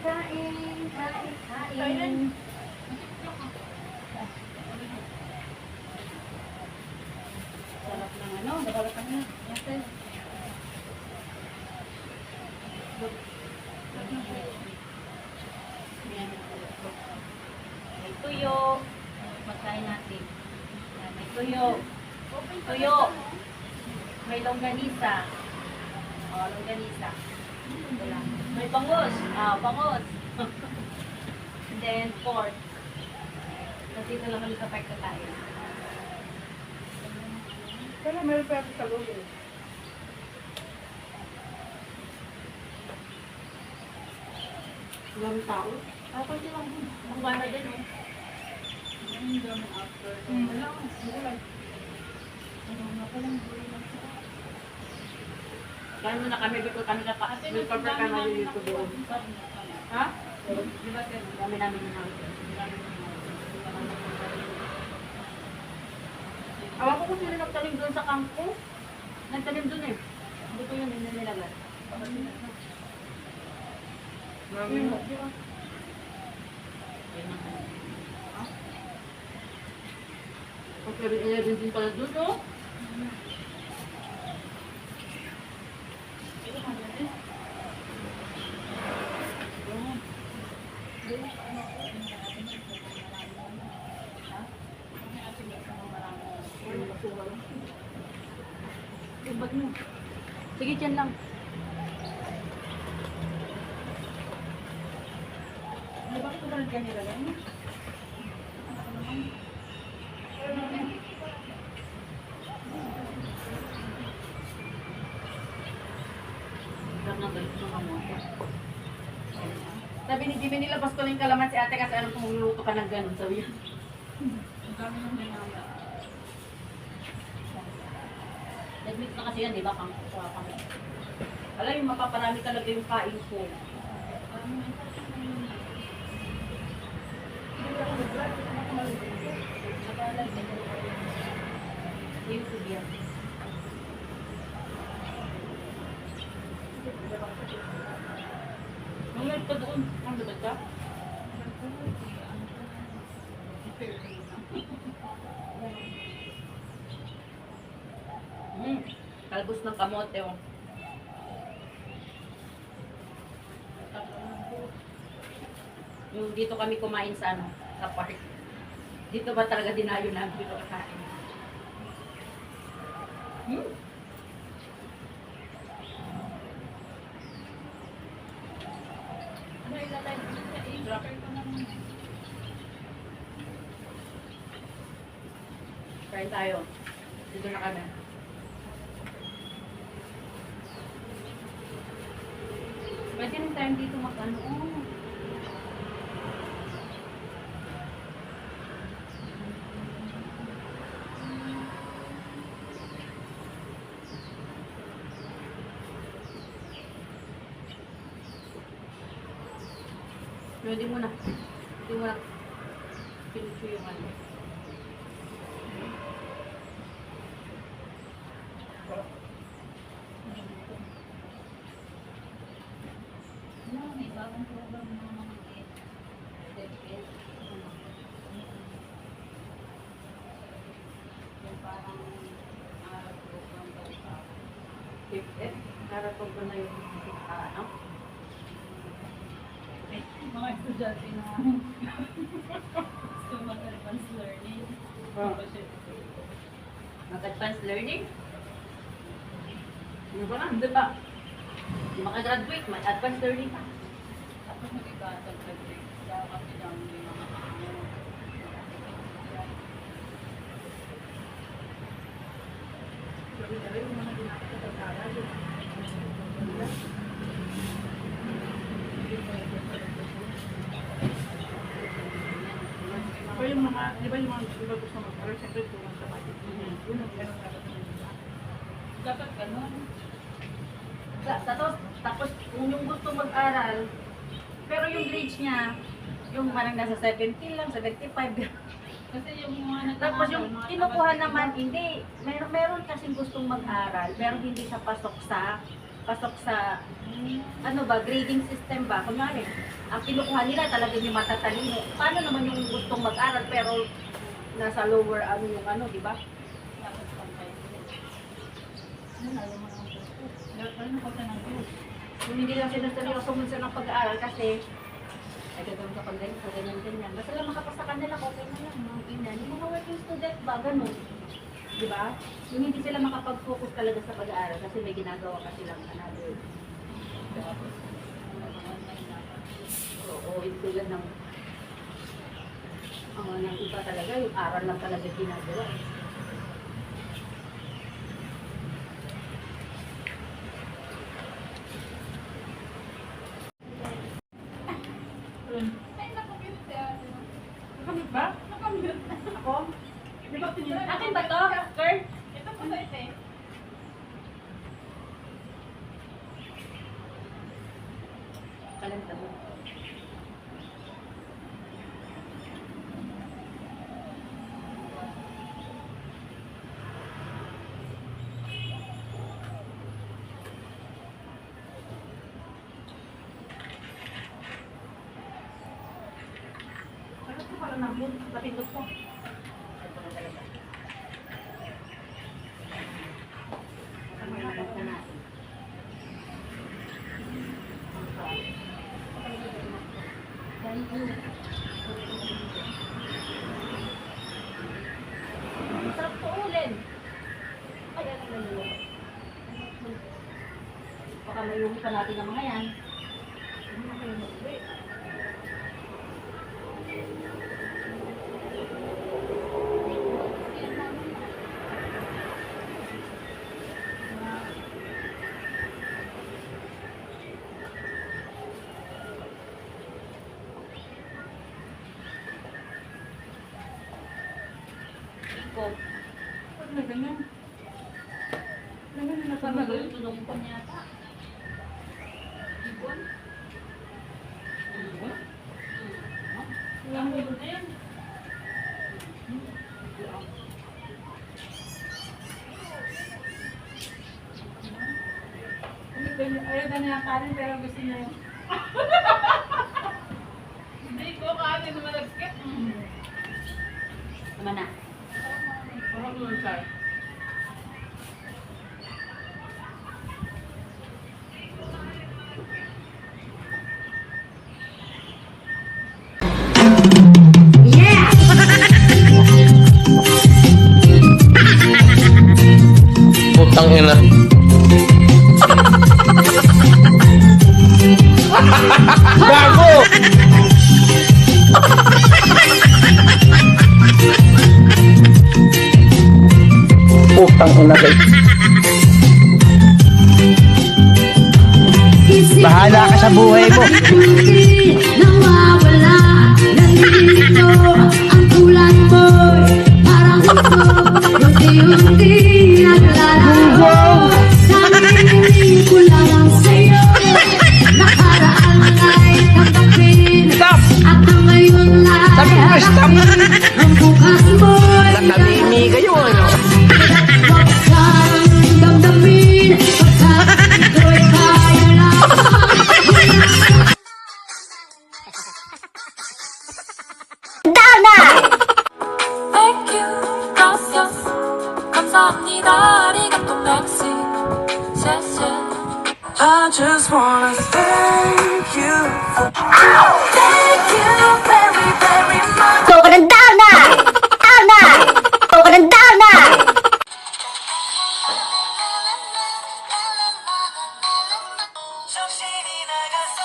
Kain. Sarap ng ano, nabalatan na. Natin. May tuyo. Magkain natin. May tuyo. Tuyo. May longganisa. Oh, longganisa. Ito lang. May bangus. Bangus. And then pork. Kasi ito lang kami sa pagkakain. Pero meron pa sa loob eh. Maraming tao. Pwede lang. Ang gana din, oh. Wala. Wala. Kaya muna kami, biko kami na pa. May pagka ka malilito doon. Ha? Di ba sir? Dami namin yung house. Awa ko kung sino nagtanim doon sa kampo. Nagtanim doon eh. Hindi ko yun nilagay. Maraming mo. Okay, 11 din pala doon, no? Sige, dyan lang. Di ba ito ba nagkanila lang? Sabi ni Jimmy, nilabas ko na yung kalaman si ate kasi anong pumuluto ka ng ganun. Sabi niya. Ang dami ng binaya. Nag-mix na kasi yan, di ba? Alam yung mapaparami talaga yung kain ko. YouTube yan. Nangyari ka doon. Ang dapat ka? Kalbos ng kamote, oh. Yung dito kami kumain sa ano, sa park. Dito ba talaga dinayo namin dito kakain? Ano ilalay ko sa i-dropper ko naman. Kain tayo. Dito na kami. Pwede rin tayo dito mag-ano. Hindi mo na. Hindi mo na. Pinucho yung ano. May bagong program ng mga DepEd. Yung parang program daw sa Naratog ko na yung ano. mga estudyante na gusto mag-advance learning. Mag-advanced learning? Ano ba lang? Diba? Maka-graduate, may advanced learning pa. Tapos mag-ibatag sa grade. Kaya kasi dami yung mga Sabi-sabi yung mga ginakapag-aral. Pero yung mga, di ba yung mga iba gusto mag-aral, siyempre tulong sa budget. Yun ang meron dapat na dapat ganun. Tapos kung yung gusto mag-aral, pero yung grades niya, yung parang nasa 70 lang, 75. Kasi yung mga Tapos yung kinukuha naman, hindi. Meron kasing gustong mag-aral, pero hindi siya pasok sa pasok sa grading system ba? Kunyari, ang kinukuha nila talaga yung matatalino. Paano naman yung gustong mag-aral pero nasa lower di ba? Kung hindi lang sila seryoso sa pag-aaral kasi ay gagawin ka pag ganyan. Basta lang makapasa ka nila, okay na lang, mga inan. Yung mga working student ba, ganun. Di ba? Yung hindi sila makapag-focus talaga sa pag-aaral kasi may ginagawa ka silang another. Oo, yung tulad ng ng iba talaga, yung aral lang talaga ginagawa. Nakamit ba? Nakamit. Ako? Di ba tinira? Akin ba to, girl? Ito po sa ite. Kalanta mo. Ano po pala namin? Napindot ko. Ito na talaga. Kamalaman na natin. Sarap po ulin. Ay, ano na yun? Baka mayumi pa natin ang mga yan. Ikaw. Pag na ganyan. Ganyan na Pag naman. magulong pa niya ata. Ibon? Walang ibon na yan. Ayaw na niya kanin pero gusto niya yung... Hindi ko kanin na malagkit. Tama na. Parang naman siya. Putang ina. Gago! Putang ina guys. Bahala ka sa buhay mo. Nawawala, nandito ang tulad mo'y parang ito, unti-unti naglalaho. Narinig ko lang sa'yo, nakaraan ay tanggapin, Stop! at ang ngayon ay Sabi ko, stop! harapin. Ang bukas mo'y Natabimi kayo ano? huwag kang damdamin, pagkat ito'y kaya lang. Thank you, gracias, 감사합니다, 아리가또, merci, 谢谢. I just wanna thank you for thank you very, very much. Go ka ng down na! Down na! Go ka ng down na! 정신이 나갔어.